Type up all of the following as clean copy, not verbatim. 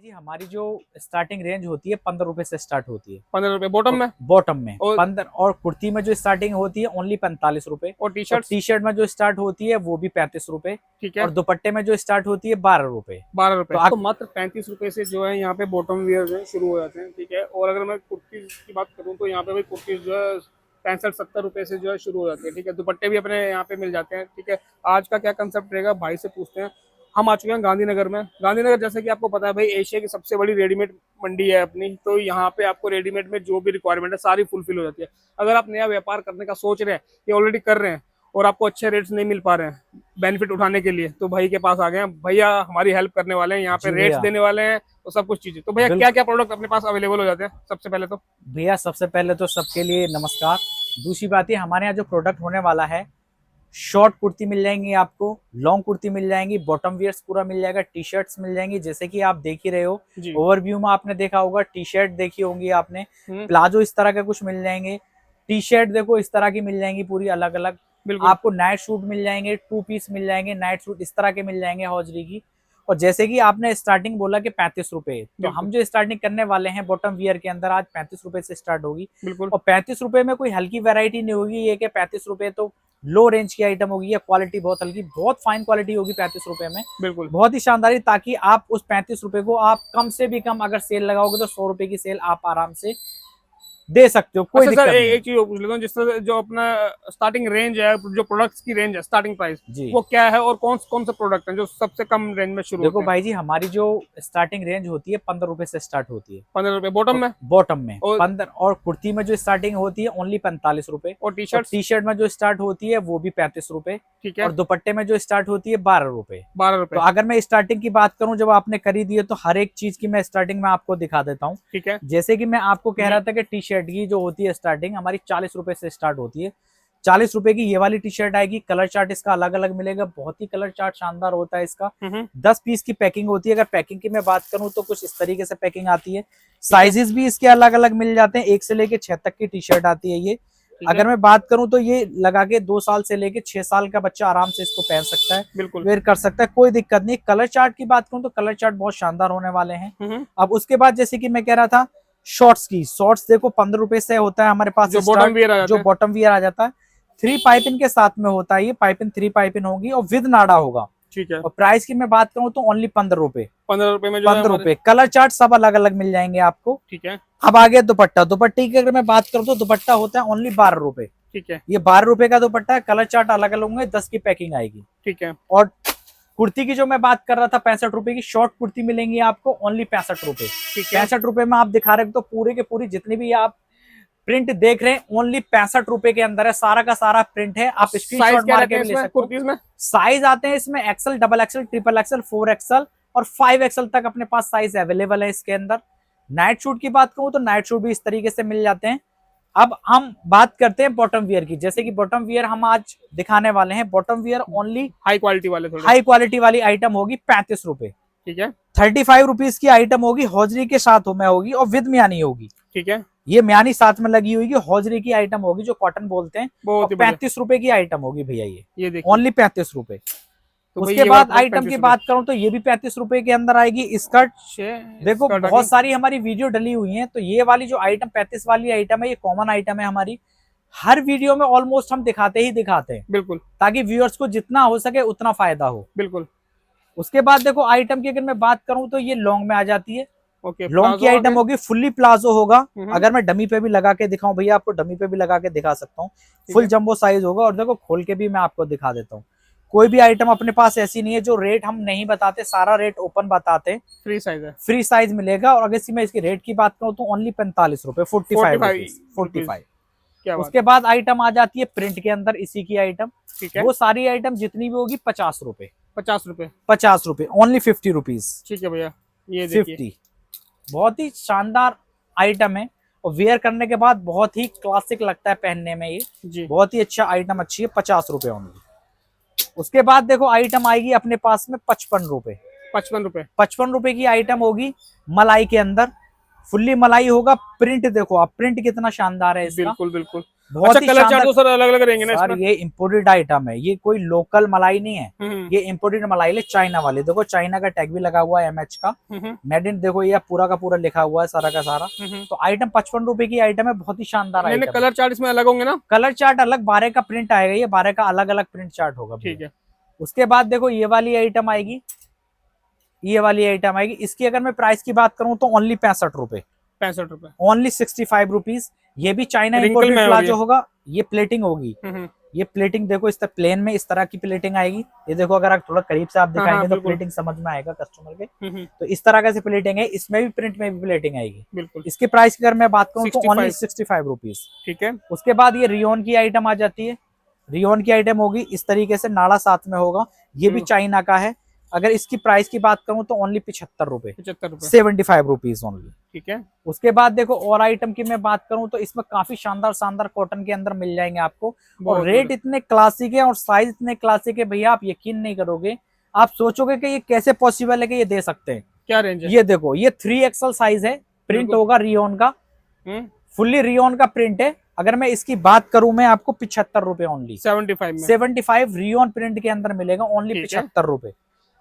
जी हमारी जो starting range होती है 15 रुपए से स्टार्ट होती है। 15 रुपए बॉटम में। बॉटम में और 15। और कुर्ती में जो स्टार्टिंग होती है ओनली 45 रुपए। और टी और शर्ट। टी शर्ट में जो स्टार्ट होती है वो भी 35 रुपए। ठीक है। और दुपट्टे में जो स्टार्ट होती है 12 रुपए। 12 रुपए तो तो मात्र 35 रुपए से जो है यहाँ पे बॉटम वियर जो है शुरू हो जाते हैं। ठीक है। और अगर मैं कुर्ती की बात करूँ तो यहाँ पे भाई कुर्ती जो है 65-70 रुपए से जो है शुरू हो जाती है। ठीक है। दुपट्टे भी अपने यहाँ पे मिल जाते हैं। ठीक है। आज का क्या कंसेप्ट रहेगा भाई से पूछते हैं। हम आ चुके हैं गांधीनगर में। गांधीनगर जैसे कि आपको पता है भाई एशिया की सबसे बड़ी रेडीमेड मंडी है अपनी। तो यहाँ पे आपको रेडीमेड में जो भी रिक्वायरमेंट है सारी फुलफिल हो जाती है। अगर आप नया व्यापार करने का सोच रहे हैं या ऑलरेडी कर रहे हैं और आपको अच्छे रेट्स नहीं मिल पा रहे हैं बेनिफिट उठाने के लिए, तो भाई के पास आ गए हैं। भैया हमारी हेल्प करने वाले हैं, यहाँ पे जी रेट्स भैया। देने वाले हैं और सब कुछ चीजें। तो भैया क्या बिल्कुल क्या प्रोडक्ट अपने पास अवेलेबल हो जाते हैं सबसे पहले तो? भैया, सबसे पहले तो सबके लिए नमस्कार। दूसरी बात है, हमारे यहाँ जो प्रोडक्ट होने वाला है, शॉर्ट कुर्ती मिल जाएंगी आपको, लॉन्ग कुर्ती मिल जाएंगी, बॉटम वियर्स पूरा मिल जाएगा, टी शर्ट्स मिल जाएंगी। जैसे कि आप देख ही रहे हो, जी। ओवरव्यू में आपने देखा होगा, टी शर्ट देखी होंगी आपने, हम्म। प्लाजो इस तरह के कुछ मिल जाएंगे, टी शर्ट देखो इस तरह की मिल जाएंगी पूरी अलग अलग। बिल्कुल। आपको नाइट सूट मिल जाएंगे, 2 पीस मिल जाएंगे, नाइट सूट इस तरह के मिल जाएंगे हौजरी की। और जैसे कि आपने स्टार्टिंग बोला कि 35 रुपए, तो बिल्कुल। हम जो स्टार्टिंग करने वाले हैं बॉटम वियर के अंदर आज 35 रुपए से स्टार्ट होगी। बिल्कुल। और 35 रुपए में कोई हल्की वैरायटी नहीं होगी, ये कि 35 रुपए तो लो रेंज की आइटम होगी या क्वालिटी बहुत हल्की, बहुत फाइन क्वालिटी होगी 35 रुपए में, बिल्कुल। बहुत ही शानदारी। ताकि आप उस 35 रुपए को आप कम से भी कम अगर सेल लगाओगे तो 100 रुपए की सेल आप आराम से दे सकते हो, कोई अच्छा सर, दिक्कत नहीं है। एक चीज और पूछ लेता हूँ। जिस तरह जो अपना स्टार्टिंग रेंज है, जो प्रोडक्ट्स की रेंज है, स्टार्टिंग प्राइस जी वो क्या है और कौन कौन से प्रोडक्ट हैं जो सबसे कम रेंज में शुरू देखो होते हैं? भाई जी, हमारी जो स्टार्टिंग रेंज होती है 15 रुपए से स्टार्ट होती है। 15 रुपए बॉटम में। बॉटम में और 15। और कुर्ती में जो स्टार्टिंग होती है ओनली 45 रुपए। और टी और शर्ट। टी शर्ट में जो स्टार्ट होती है वो भी 35 रुपए। ठीक है। और दुपट्टे में जो स्टार्ट होती है 12 रुपए। 12 रुपए। तो अगर मैं स्टार्टिंग की बात करूं, जब आपने करी दी है तो हर एक चीज की मैं स्टार्टिंग में आपको दिखा देता हूं। ठीक है। जैसे कि मैं आपको कह रहा था कि टी शर्ट की जो होती है स्टार्टिंग हमारी 40 रुपए से स्टार्ट होती है। 40 रुपए की ये वाली टी शर्ट आएगी। कलर चार्ट इसका अलग अलग मिलेगा, बहुत ही कलर चार्ट शानदार होता है इसका। हम्म। 10 पीस की पैकिंग होती है। अगर पैकिंग की मैं बात करूं तो कुछ इस तरीके से पैकिंग आती है। साइजेस भी इसके अलग अलग मिल जाते हैं, 1 से लेके 6 तक की टी शर्ट आती है ये। ठीक है। अगर मैं बात करूं तो ये लगा के 2 साल से लेके 6 साल का बच्चा आराम से इसको पहन सकता है, बिल्कुल। वेयर कर सकता है, कोई दिक्कत नहीं। कलर चार्ट की बात करूं तो कलर चार्ट बहुत शानदार होने वाले हैं। हम्म। अब उसके बाद जैसे कि मैं कह रहा था शॉर्ट्स की, शॉर्ट्स देखो 15 रुपए से होता है हमारे पास जो बॉटम वियर आ जाता जो है। बॉटम वियर आ जाता है। 3 पाइपिंग के साथ में होता है ये, पाइपिंग 3 पाइपिंग होगी और विद नाड़ा होगा। ठीक है। और प्राइस की मैं बात करूं तो ओनली 15 रुपए। 15 रुपए में जो है 15 रुपए। कलर चार्ट सब अलग अलग मिल जाएंगे आपको। ठीक है। अब आ गया दुपट्टा। दुपट्टे की अगर मैं बात करूं तो दुपट्टा होता है ओनली 12 रुपए। ठीक है। ये 12 रुपए का दुपट्टा है। कलर चार्ट अलग अलग होंगे, 10 की पैकिंग आएगी। ठीक है। और कुर्ती की जो मैं बात कर रहा था 65 रुपए की शॉर्ट कुर्ती मिलेंगी आपको ओनली 65 रुपए। ठीक है। 65 रुपए में आप दिखा रहे हो तो पूरे के पूरी जितनी भी आप प्रिंट देख रहे हैं ओनली 65 रुपए के अंदर है। सारा का सारा प्रिंट है, आप स्क्रीनशॉट मार के भी ले सकते हो। कुर्तीज में साइज आते हैं इसमें axel, double axel, triple axel, 4 axel और 5 एक्सल तक अपने पास साइज अवेलेबल है इसके अंदर। नाइट सूट की बात करूं तो नाइट सूट भी इस तरीके से मिल जाते हैं। अब हम बात करते हैं बॉटम वियर की। जैसे कि बॉटम वियर हम आज दिखाने वाले हैं, bottom wear only high quality वाले थोड़े। हाई क्वालिटी वाली आइटम होगी 35 रुपए। ठीक है। 35 रुपीज की आइटम होगी, हौजरी के साथ में होगी और विद म्यानी होगी। ठीक है। ये म्यानी साथ में लगी हुई हौजरी की आइटम होगी जो कॉटन बोलते हैं। बहुत ही 35 रुपए की आइटम होगी भैया ये देखिए। ओनली 35 रुपए। तो भाई उसके ये बाद वाला आइटम की 35 बात करूं तो ये भी 35 रुपए के अंदर आएगी। स्कर्ट देखो स्कर्ट बहुत सारी हमारी वीडियो डली हुई है, तो ये वाली जो आइटम 35 वाली आइटम है ये कॉमन आइटम है हमारी। हर वीडियो में ऑलमोस्ट हम दिखाते ही दिखाते हैं, बिल्कुल। ताकि व्यूअर्स को जितना हो सके उतना फायदा हो। बिल्कुल। उसके बाद देखो आइटम की अगर मैं बात करूं तो ये लॉन्ग में आ जाती है। ओके। लॉन्ग की आइटम होगी, फुल्ली प्लाजो होगा। हम्म। अगर मैं डमी पे भी लगा के दिखाऊं भैया, आपको डमी पे भी लगा के दिखा सकता हूँ। फुल जंबो साइज होगा। और देखो खोल के भी मैं आपको दिखा देता हूँ। कोई भी आइटम अपने पास ऐसी नहीं है जो रेट हम नहीं बताते, सारा रेट ओपन बताते हैं। फ्री साइज है। फ्री साइज मिलेगा। और अगर मैं इसकी रेट की बात करूं तो ओनली 45 रुपए, 45। क्या बात। उसके बाद आइटम आ जाती है प्रिंट के अंदर इसी की आइटम। ठीक है। वो सारी आइटम जितनी भी होगी 50 रुपए। 50 रुपए। 50 रुपए ओनली 50 रुपीज। ठीक है भैया, ये देखिए 50। बहुत ही शानदार आइटम है और वेयर करने के बाद बहुत ही क्लासिक लगता है पहनने में। ये जी। बहुत ही अच्छा आइटम, अच्छी है। 50 रुपए ओनली। उसके बाद देखो आइटम आएगी अपने पास में 55 रुपए। 55 रुपए। 55 रुपए की आइटम होगी मलाई के अंदर। फुल्ली मलाई होगा। प्रिंट देखो आप, प्रिंट कितना शानदार है इसका। बिल्कुल बिल्कुल। बहुत अच्छा ही कलर चार्ट शानदार। तो सर अलग अलग रहेंगे ना सर इसमें? ये इम्पोर्टेड आइटम है, ये कोई लोकल मलाई नहीं है, हम्म ये इम्पोर्टेड मलाई है चाइना वाली। देखो चाइना का टैग भी लगा हुआ है एमएच का, हम्म मेड इन, देखो ये पूरा का पूरा लिखा हुआ है सारा का सारा। हम्म। तो आइटम 55 रुपए की आइटम है, बहुत ही शानदार नहीं नहीं, आइटम है। कलर चार्ट इसमें अलग होंगे ना? कलर चार्ट अलग, 12 का प्रिंट आएगा, ये 12 का अलग अलग प्रिंट चार्ट होगा ठीक भैया। है। उसके बाद देखो ये वाली आइटम आएगी, ये वाली आइटम आएगी। इसकी अगर मैं प्राइस की बात करूं तो ओनली 65 रुपए, 65 रुपए। Only 65 rupees. ये भी चाइना रिंकल इंपोर्टेड में हो रही प्लाजो है। होगा, ये प्लेटिंग होगी। हम्म। ये प्लेटिंग देखो इस तरह प्लेन में इस तरह की प्लेटिंग आएगी। ये देखो अगर आप थोड़ा करीब से आप हाँ दिखाएंगे हाँ तो बिल्कुल। प्लेटिंग समझ में आएगा कस्टमर के। हम्म। तो इस तरह का से प्लेटिंग है, इसमें भी प्रिंट में भी प्लेटिंग आएगी। बिल्कुल। इसके प्राइस की अगर मैं बात करूं तो ओनली 65। 65 रुपीज। ठीक है। उसके बाद ये रियोन की आइटम आ जाती है, रियोन की आइटम होगी इस तरीके से, नाड़ा साथ में होगा, ये भी चाइना का है। अगर इसकी प्राइस की बात करूं तो ओनली 75 रुपए, 75 रुपए। 75 रुपीज ओनली। ठीक है। उसके बाद देखो और आइटम की मैं बात करूं तो इसमें काफी शानदार शानदार कॉटन के अंदर मिल जाएंगे आपको, और बहुत रेट बढ़िया। इतने क्लासिक है और साइज इतने क्लासिक है भैया, आप यकीन नहीं करोगे, आप सोचोगे कि ये कैसे पॉसिबल है कि ये दे सकते हैं। क्या रेंज है? ये देखो ये 3XL साइज है, प्रिंट बिल्कुल। होगा रियोन का, हम्म। फुल्ली रियोन का प्रिंट है। अगर मैं इसकी बात करूं मैं आपको 75 रुपए ओनली, 75 में। 75 रियोन प्रिंट के अंदर मिलेगा, ओनली ठीक है। 75 रुपए।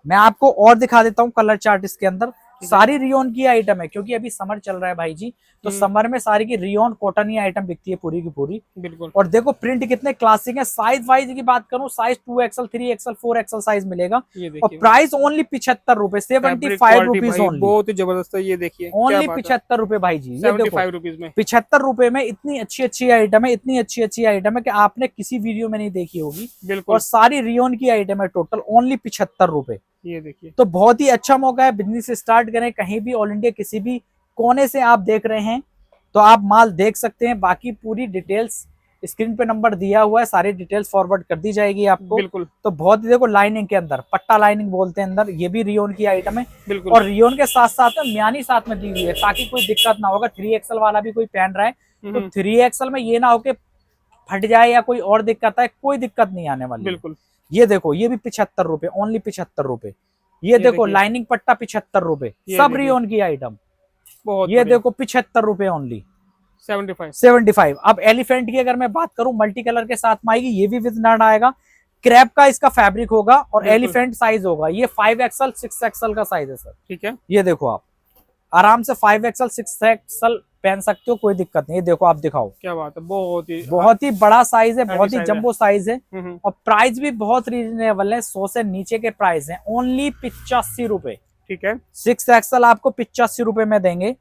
मैं आपको और दिखा देता हूँ कलर चार्ट इसके अंदर, है। सारी रियोन की आइटम है, क्योंकि अभी समर चल रहा है भाई जी, तो समर में सारी की रियोन कॉटन ही आइटम बिकती है पूरी की पूरी। बिल्कुल। और देखो प्रिंट कितने क्लासिक है। साइज वाइज की बात करूं, size 2XL 3XL 4XL size मिलेगा, ये और देखिए प्राइस ओनली 75 रुपए, फैब्रिक 75 क्वालिटी रुपीज भाई ओनली, बहुत ही जबरदस्त है। ये देखिए क्या ओनली बात है। 75 रुपए भाई जी। ये 75 देखो रुपीज में 75 रुपए में इतनी अच्छी अच्छी आइटम है, इतनी अच्छी अच्छी आइटम है कि आपने किसी वीडियो में नहीं देखी होगी। बिल्कुल। और सारी रियोन की आइटम है टोटल, ओनली 75 रुपए। ये देखिए तो बहुत ही अच्छा मौका है, बिजनेस स्टार्ट करें कहीं भी, ऑल इंडिया किसी भी कोने से आप देख रहे हैं तो आप माल देख सकते हैं। बाकी पूरी डिटेल्स स्क्रीन पे नंबर दिया हुआ है, सारी डिटेल्स फॉरवर्ड कर दी जाएगी आपको। बिल्कुल। तो बहुत ही देखो लाइनिंग के अंदर, पट्टा लाइनिंग बोलते हैं अंदर, ये भी रियोन की आइटम है। बिल्कुल। और रियोन के साथ साथ में म्यानी साथ में दी हुई है, ताकि कोई दिक्कत ना होगा। 3XL वाला भी कोई पहन रहा है तो 3XL में ये ना हो कि फट जाए या कोई और दिक्कत है, कोई दिक्कत नहीं आने वाली। बिल्कुल। ये देखो ये भी 75 रुपए, ओनली 75 रुपए। ये देखो लाइनिंग पट्टा 75 रुपए, सब रियोन की आइटम। बहुत ये देखो 75 रुपए ओनली, 75। 75। अब एलिफेंट की अगर मैं बात करूं, मल्टी कलर के साथ में आएगी, ये भी विद नट आएगा। क्रैब का इसका फैब्रिक होगा और एलिफेंट साइज होगा। ये 5XL 6XL का साइज है सर। ठीक है। ये देखो आप आराम से 5XL 6XL पहन सकते हो, कोई दिक्कत नहीं। ये देखो आप दिखाओ, क्या बात है, बहुत ही बड़ा साइज है, बहुत ही size है। जंबो साइज है। और प्राइस भी बहुत रीजनेबल है, 100 से नीचे के प्राइस है, ओनली 85 रुपए। ठीक है। 6XL आपको 85 रुपए में देंगे,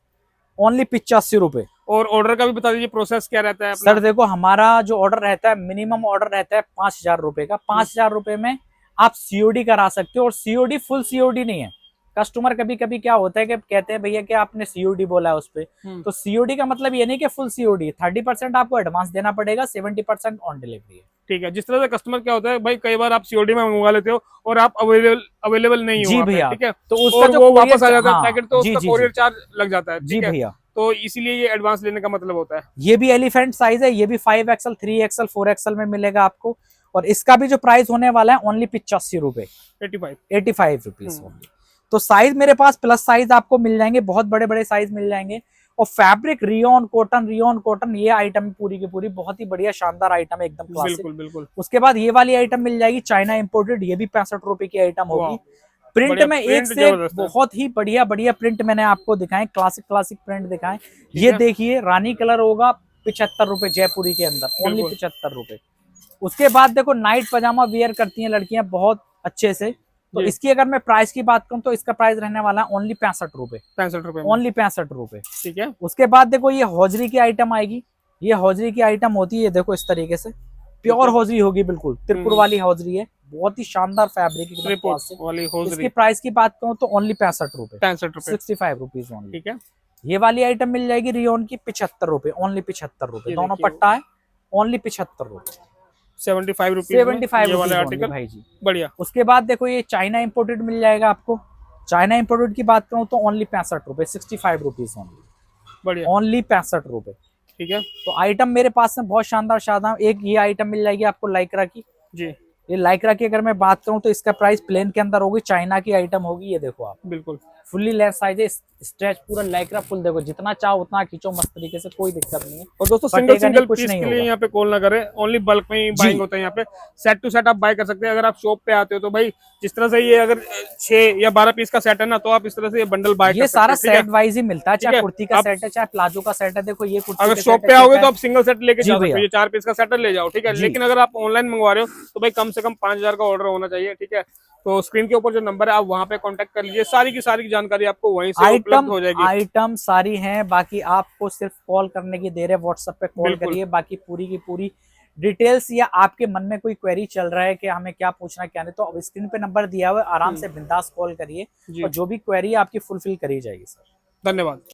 ओनली 85 रुपए। और ऑर्डर का भी बता दीजिए, प्रोसेस क्या रहता है अपना? सर देखो हमारा जो ऑर्डर रहता है, मिनिमम ऑर्डर रहता है 5000 रुपए का। 5000 रुपए में आप सीओडी करा सकते हो, और सीओडी फुल सीओडी नहीं है। कस्टमर कभी कभी क्या होता है कि कहते हैं भैया कि आपने सीओडी बोला है उस पे, तो सीओडी का मतलब ये नहीं कि फुल सीओडी, 30% आपको एडवांस देना पड़ेगा, 70% ऑन डिलीवरी है। ठीक है। जिस तरह से कस्टमर क्या होता है भाई, कई बार आप सीओडी में मंगवा लेते हो और आप अवेलेबल नहीं हो जी वहाँ पे, भैया, ठीक है, तो उसका जो वो वापस आ जाता है हाँ, पैकेट, तो जी उसका जी कोरियर चार्ज लग जाता है। जी ठीक है, भैया। तो इसीलिए ये एडवांस लेने का मतलब होता है। ये भी एलिफेंट साइज है, ये भी 5XL 3XL 4XL में मिलेगा आपको। और इसका भी जो प्राइस होने वाला है ओनली 85 रुपए, 85 रुपीज। तो साइज मेरे पास प्लस साइज आपको मिल जाएंगे, बहुत बड़े बड़े साइज मिल जाएंगे। और फैब्रिक रियोन कॉटन ये आइटम पूरी की पूरी बहुत ही बढ़िया शानदार आइटम है, एकदम क्लासिक। बिल्कुल बिल्कुल। उसके बाद ये वाली आइटम मिल जाएगी चाइना इंपोर्टेड, ये भी 65 रुपए की आइटम होगी। प्रिंट में एक से बहुत ही बढ़िया बढ़िया प्रिंट मैंने आपको दिखाए, क्लासिक प्रिंट दिखाए। ये देखिए रानी कलर होगा 75 रुपए जयपुरी के अंदर, ओनली 75 रुपए। उसके बाद देखो नाइट पजामा वेयर करती हैं लड़कियां बहुत अच्छे से, तो इसकी अगर मैं प्राइस की बात करूं तो इसका प्राइस रहने वाला है ओनली 65 रुपए, 65 रुपए, ओनली 65 रुपए। ठीक है। उसके बाद देखो ये हौजरी की आइटम आएगी, ये हौजरी की आइटम होती है, देखो इस तरीके से प्योर हौजरी होगी, बिल्कुल त्रिपुर वाली हौजरी है, बहुत ही शानदार फैब्रिक वाली हौजरी। इसकी प्राइस की बात करूं तो ओनली 65 रुपए, 65 रुपीज ओनली। ठीक है। ये वाली आइटम मिल जाएगी रियोन की 75 रुपए, ओनली 75 रुपए, दोनों पट्टा है, ओनली 75 रुपए, 75 रुपीज, 75 वाले रुपीज आर्टिकल भाई जी। बढ़िया। उसके बाद देखो ये चाइना इंपोर्टेड मिल जाएगा आपको, चाइना इंपोर्टेड की बात करूं तो ओनली 65 रुपए, 65 रुपीज ओनली, बढ़िया, ओनली 65 रुपए। ठीक है। तो आइटम मेरे पास में बहुत शानदार एक ये आइटम मिल जाएगी आपको लाइक्रा की जी। ये लाइक्रा की अगर मैं बात करूं तो इसका प्राइस प्लेन के अंदर होगी, चाइना की आइटम होगी। ये देखो आप बिल्कुल फुल्ली लेस साइज है, स्ट्रेच पूरा लाइक्रा फुल, देखो जितना चाहो उतना खींचो मस्त तरीके से, कोई दिक्कत नहीं है। और दोस्तों फटेगा सिंगल नहीं, कुछ पीस नहीं के लिए होगा। यहाँ पे कॉल ना करें, ओनली बल्क में ही बाइंग होता है यहाँ पे। सेट टू सेट आप बाय कर सकते हैं। अगर आप शॉप पे आते हो तो भाई जिस तरह से ये अगर 6 या 12 पीस का सेट है ना, तो आप इस तरह से ये बंडल बाय कर ये सकते सारा हैं, ठीक है? सेट वाइज ही मिलता है, ठीक चाहे है, कुर्ती का आप सेट है चाहे प्लाजो का सेट है। देखो ये कुर्ती अगर के शॉप सेट पे है, आओगे ठीक तो है। आप सिंगल सेट लेके जी जा सकते हो, भैया। ये 4 पीस का सेट ले जाओ, ठीक है। जी। लेकिन अगर आप ऑनलाइन मंगवा रहे हो तो भाई कम से कम 5,000 का ऑर्डर होना चाहिए, ठीक है। तो स्क्रीन के ऊपर जो नंबर है आप वहां पे कांटेक्ट कर लीजिए, सारी की सारी जानकारी आपको वहीं से उपलब्ध हो जाएगी। आइटम सारी हैं, बाकी आपको सिर्फ कॉल करने की देर है, व्हाट्सएप पे कॉल बिल्कुल। करिए, बाकी पूरी की पूरी डिटेल्स या आपके मन में कोई क्वेरी चल रहा है कि हमें क्या पूछना क्या नहीं, तो अब स्क्रीन पे नंबर दिया हुआ है, आराम से बिंदास कॉल करिए जी, और जो भी क्वेरी आपकी फुलफिल करी जाएगी सर। धन्यवाद।